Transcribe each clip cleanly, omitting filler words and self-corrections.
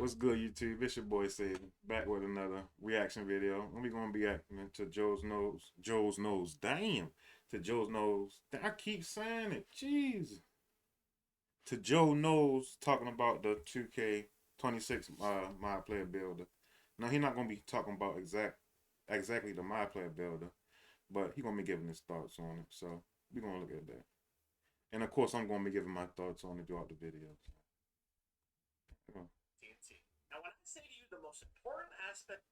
What's good, YouTube? It's your boy Sid, back with another reaction video. And we're gonna be acting to Joe's nose. Joe's nose. Damn. To Joe's nose. I keep saying it. Jeez. To Joe Knows talking about the 2K26 my player builder. Now he's not gonna be talking about exactly the my player builder, but he gonna be giving his thoughts on it. So we're gonna look at that. And of course I'm gonna be giving my thoughts on it throughout the video. TNT. Now, when I say to you the most important aspect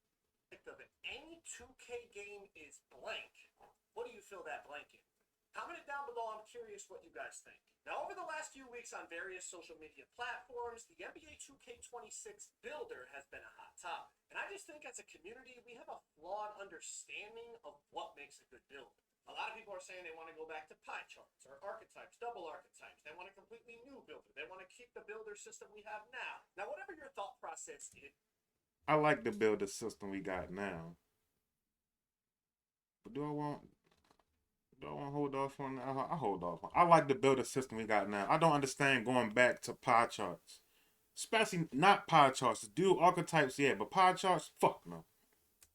of any 2K game is blank, what do you fill that blank in? Comment it down below. I'm curious what you guys think. Now, over the last few weeks on various social media platforms, the NBA 2K26 builder has been a hot topic. And I just think as a community, we have a flawed understanding of what makes a good builder. A lot of people are saying they want to go back to pie charts or archetypes, double archetypes. They want a completely new builder. They want to keep the builder system we have now. Now, whatever your thought process is, I like the builder system we got now. But do I want to hold off on that? I hold off. I like the builder system we got now. I don't understand going back to pie charts. Especially not pie charts. Do archetypes, yeah, but pie charts, fuck no.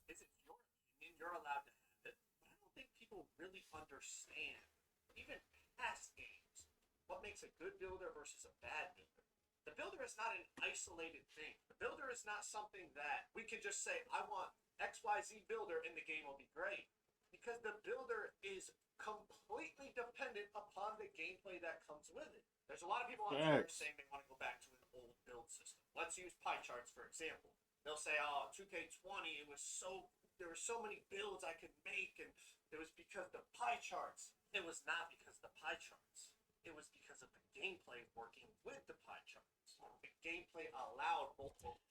is it your opinion? You're allowed to have it. But I don't think people really understand, even past games, what makes a good builder versus a bad builder. The builder is not an isolated thing. The builder is not something that we can just say, I want XYZ builder and the game will be great. Because the builder is completely dependent upon the gameplay that comes with it. There's a lot of people on Twitter Facts. saying they want to go back to an old build system. Let's use pie charts for example. They'll say, "Oh, 2K20, there were so many builds I could make, and it was because the pie charts." It was not because of the pie charts. It was because of the gameplay working with the pie charts. The gameplay allowed multiple.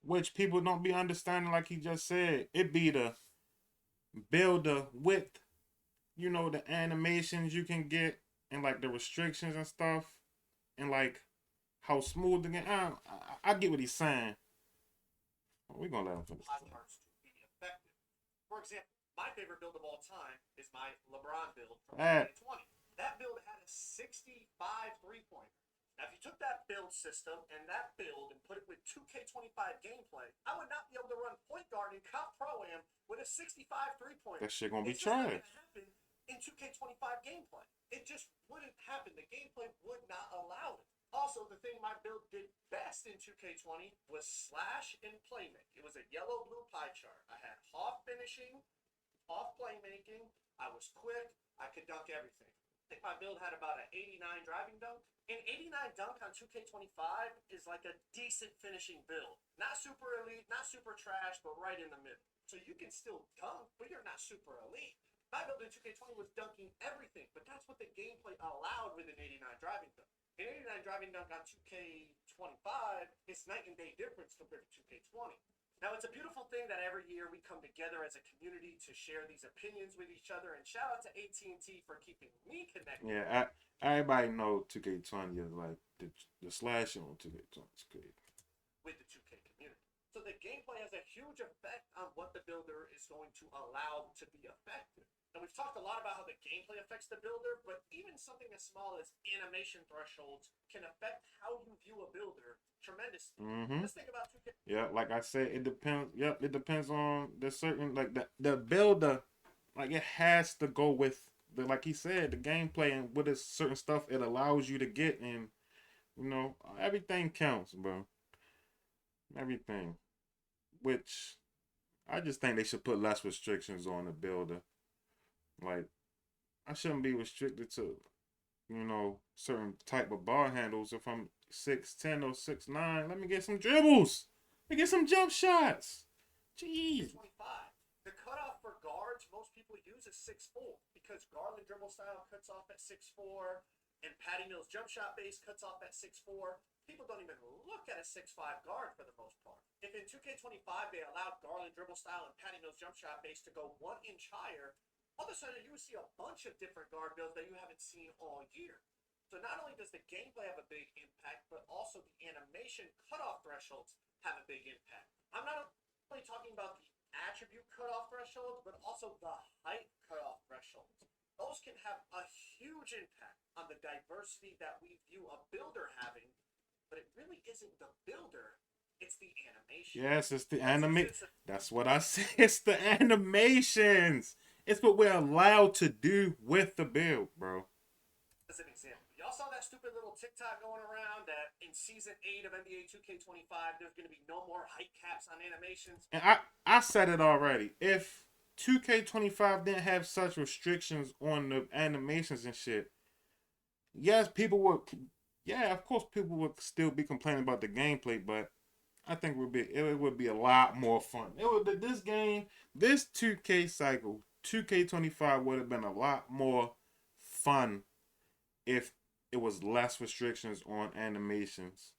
Which people don't be understanding, like he just said. It be the builder with, the animations you can get and like the restrictions and stuff and like how smooth the game. I get what he's saying. We're gonna let him finish. Pie charts to be effective. For example, my favorite build of all time is my LeBron build from That 2020. That build had a 65 three-pointer. Now, if you took that build system and that build and put it with 2K25 gameplay, I would not be able to run point guard in Comp Pro Am with a 65 three-pointer. that shit gonna be It's just not trash. going to happen in 2K25 gameplay. It just wouldn't happen. The gameplay would not allow it. Also, the thing my build did best in 2K20 was slash and playmake. It was a yellow-blue pie chart. I had half finishing, half playmaking. I was quick. I could dunk everything. I think my build had about an 89 driving dunk. An 89 dunk on 2K25 is like a decent finishing build. Not super elite, not super trash, but right in the middle. So you can still dunk, but you're not super elite. My build in 2K20 was dunking everything, but that's what the gameplay allowed with an 89 driving dunk. An 89 driving dunk on 2K25 is night and day difference compared to 2K20. Now, it's a beautiful thing that every year we come together as a community to share these opinions with each other. And shout out to AT&T for keeping me connected Yeah, everybody know 2K20 is like the slashing on 2K20 is crazy. with the 2K community. So the gameplay has a huge effect on what the builder is going to allow to be effective. Now, we've talked a lot about how the gameplay affects the builder, but even something as small as animation thresholds can affect how you view a builder tremendously. Mm-hmm. Just think about 2K. Yeah, like I said, it depends. Yep, it depends on the certain like the builder. Like it has to go with the, like he said, the gameplay and what is certain stuff it allows you to get, and everything counts, bro. Everything. Which I just think they should put less restrictions on the builder. Like I shouldn't be restricted to certain type of bar handles. If I'm 6'10" or 6'9", let me get some dribbles. Let me get some jump shots. Jeez. 25. The cutoff for guards most people use is 6'4", because Garland dribble style cuts off at 6'4", and Patty Mills jump shot base cuts off at 6'4". People don't even look at a 6'5" guard for the most part. If in 2K25 they allowed Garland dribble style and Patty Mills jump shot base to go 1 inch higher, all of a sudden you would see a bunch of different guard builds that you haven't seen all year. So not only does the gameplay have a big impact, but also the animation cutoff thresholds have a big impact. I'm not only talking about the attribute cutoff thresholds, but also the height cutoff thresholds. Those can have a huge impact on the diversity that we view a builder having, but it really isn't the builder animation. Yes, it's the Let's use anime. this That's what I said. It's the animations. It's what we're allowed to do with the build, bro. as an example. Y'all saw that stupid little TikTok going around that in season 8 of NBA 2K25, there's going to be no more height caps on animations. And I said it already. If 2K25 didn't have such restrictions on the animations and shit, yes, people would. Yeah, of course, people would still be complaining about the gameplay, but I think it would be a lot more fun. It would this game, this 2K cycle, 2K25 would have been a lot more fun if it was less restrictions on animations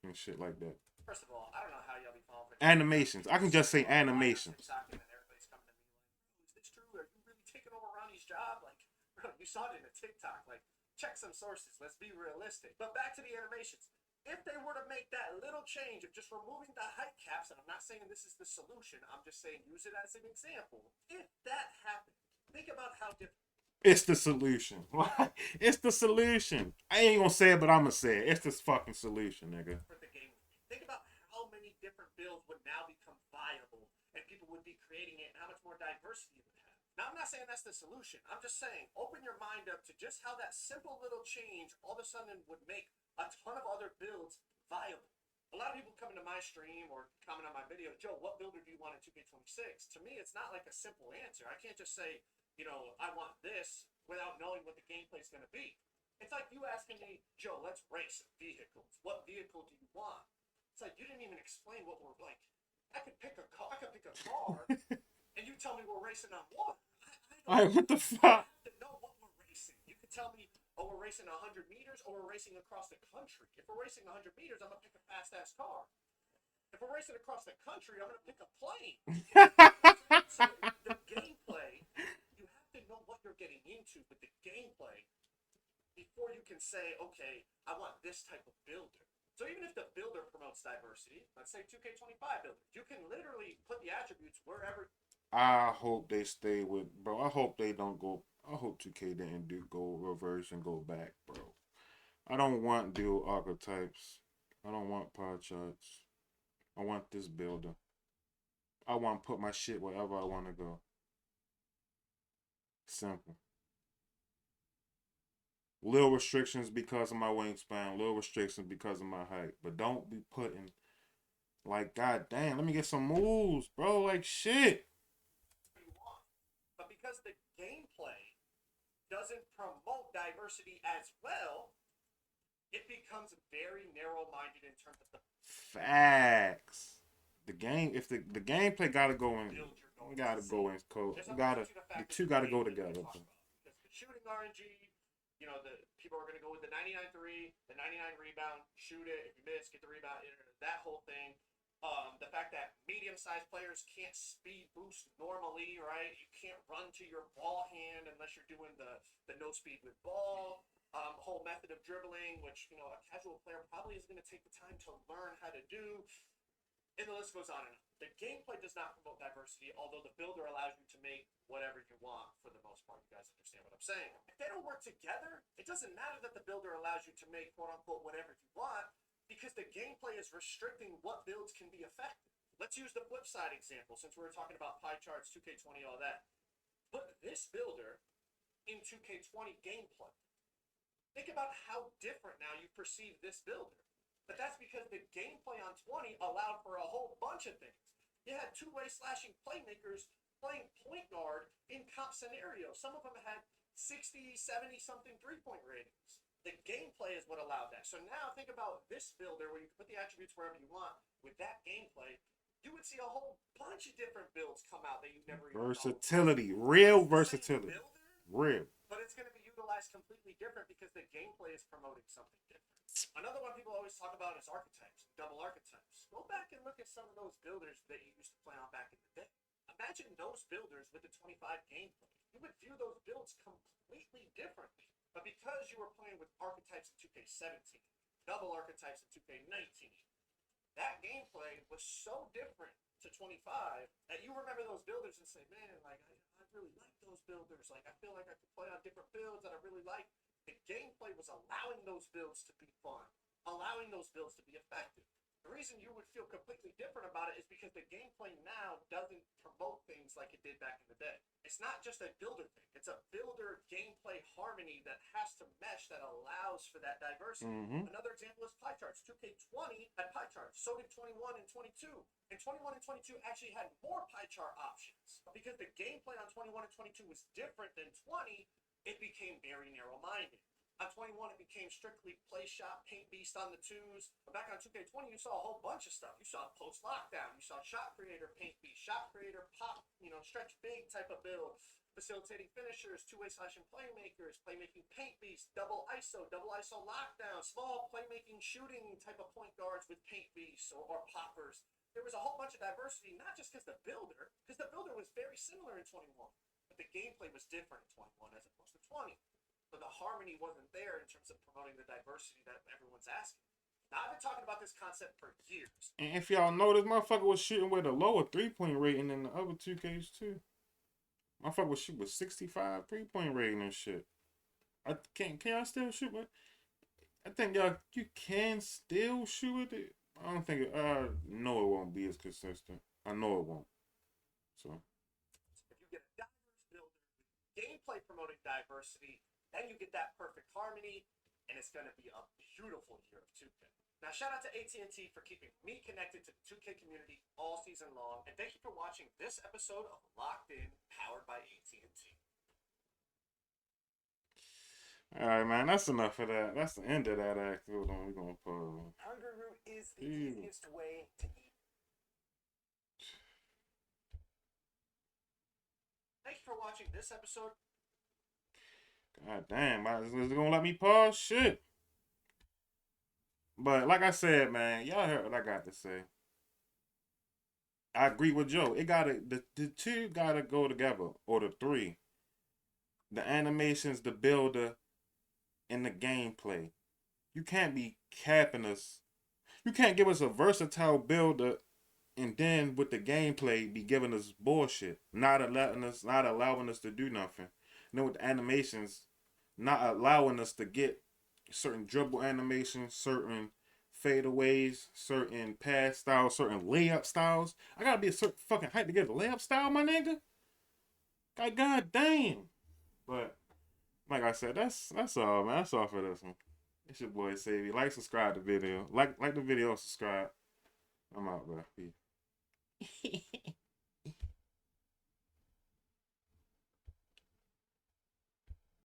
and shit like that. First of all, I don't know how y'all be falling for Animations. I can just say animations. TikTok, and then everybody's coming to me like, "Is this true? Are you really taking over Ronnie's job?" Like, bro, you saw it in a TikTok. Like, check some sources. Let's be realistic. But back to the animations. If they were to make that little change of just removing the height caps, and I'm not saying this is the solution, I'm just saying use it as an example. If that happened, think about how different. It's the solution. It's the solution. I ain't gonna say it, but I'm gonna say it. It's this fucking solution, nigga. For the game. Think about how many different builds would now become viable and people would be creating it and how much more diversity it would have. Now, I'm not saying that's the solution. I'm just saying open your mind up to just how that simple little change all of a sudden would make a ton of other builds viable. A lot of people come into my stream or comment on my video, Joe, what builder do you want in 2K26? To me, it's not like a simple answer. I can't just say, I want this without knowing what the gameplay is going to be. It's like you asking me, Joe, let's race vehicles. What vehicle do you want? It's like you didn't even explain what we're like. I could pick a car, and you tell me we're racing on water. I Alright, what the fuck? have to know what we're racing. You could tell me, oh, we're racing 100 meters, or we're racing across the country. If we're racing 100 meters, I'm gonna pick a fast ass car. If we're racing across the country, I'm gonna pick a plane. So the gameplay, you have to know what you're getting into with the gameplay before you can say, okay, I want this type of builder. So even if the builder promotes diversity, let's say 2K25 builder, you can literally put the attributes wherever. I hope they stay with, bro. I hope they don't go. I hope 2K didn't do go reverse and go back, bro. I don't want dual archetypes. I don't want pie charts. I want this builder. I want to put my shit wherever I want to go. Simple. Little restrictions because of my wingspan. Little restrictions because of my height. But don't be putting like, god damn, let me get some moves, bro. Like shit. You want. But because the gameplay doesn't promote diversity as well, it becomes very narrow-minded in terms of the Facts. The game, if the gameplay gotta go in, build you're going gotta to go see. in code. There's Gotta multitude of the factors two in gotta go gameplay that we together. talk about. Because the shooting RNG, the people are going to go with the 99-3, the 99 rebound, shoot it. If you miss, get the rebound. That whole thing. The fact that medium-sized players can't speed boost normally, right? You can't run to your ball hand unless you're doing the no speed with ball. Whole method of dribbling, which a casual player probably is going to take the time to learn how to do. And the list goes on and on. The gameplay does not promote diversity, although the builder allows you to make whatever you want for the most part. You guys understand what I'm saying? If they don't work together, it doesn't matter that the builder allows you to make quote unquote whatever you want, because the gameplay is restricting what builds can be effective. Let's use the flip side example since we were talking about pie charts, 2K20, all that. Put this builder in 2K20 gameplay. Think about how different now you perceive this builder. But that's because the gameplay on 20 allowed for a whole bunch of things. You had two-way slashing playmakers playing point guard in comp scenarios. Some of them had 60, 70 something three-point ratings. The gameplay is what allowed that. So now think about this builder where you can put the attributes wherever you want. With that gameplay, you would see a whole bunch of different builds come out that you never even Versatility, real versatility, builder, real. but it's going to be utilized completely different because the gameplay is promoting something different. Another one people always talk about is archetypes, double archetypes. Go back and look at some of those builders that you used to play on back in the day. Imagine those builders with the 25 gameplay. You would view those builds completely differently. But because you were playing with archetypes in 2K17, double archetypes in 2K19, that gameplay was so different to 25 that you remember those builders and say, man, like, I really like those builders. Like, I feel like I could play on different builds that I really like. The gameplay was allowing those builds to be fun, allowing those builds to be effective. The reason you would feel completely different about it is because the gameplay now doesn't promote things like it did back in the day. It's not just a builder thing. It's a builder gameplay harmony that has to mesh that allows for that diversity. Mm-hmm. Another example is pie charts. 2K20 had pie charts. So did 21 and 22. And 21 and 22 actually had more pie chart options. Because the gameplay on 21 and 22 was different than 20, it became very narrow-minded. On 21, it became strictly play shot, paint beast on the twos. But back on 2K20, you saw a whole bunch of stuff. You saw post lockdown. You saw shot creator, paint beast, shot creator, pop, stretch big type of build, facilitating finishers, two-way slashing playmakers, playmaking paint beast, double ISO lockdown, small playmaking shooting type of point guards with paint beasts or poppers. There was a whole bunch of diversity, not just because the builder was very similar in 21, but the gameplay was different in 21 as opposed to 20. So the harmony wasn't there in terms of promoting the diversity that everyone's asking. Now, I've been talking about this concept for years. And if y'all know, this motherfucker was shooting with a lower 3-point rating than the other 2Ks too. Motherfucker was shooting with 65 3-point rating and shit. Can y'all still shoot with? I think you can still shoot with it. I don't think no, it won't be as consistent. I know it won't. So if you get a diverse builder with gameplay promoting diversity, then you get that perfect harmony, and it's going to be a beautiful year of 2K. Now, shout out to AT&T for keeping me connected to the 2K community all season long, and thank you for watching this episode of Locked In, powered by AT&T. all right, man, that's enough of that. That's the end of that act. We're gonna pause. Hungry Root is the easiest way to eat. Thank you for watching this episode. God damn, is it gonna let me pause? Shit. But like I said, man, y'all heard what I got to say. I agree with Joe. The two gotta go together, or the three. The animations, the builder, and the gameplay. You can't be capping us. You can't give us a versatile builder and then with the gameplay be giving us bullshit. Not allowing us to do nothing. And then with the animations, not allowing us to get certain dribble animations, certain fadeaways, certain pass styles, certain layup styles. I gotta be a certain fucking height to get a layup style, my nigga. God, god damn. But like I said, that's all, man. That's all for this one. It's your boy Savy. Like, subscribe to the video. Like the video, subscribe. I'm out, bro. Peace.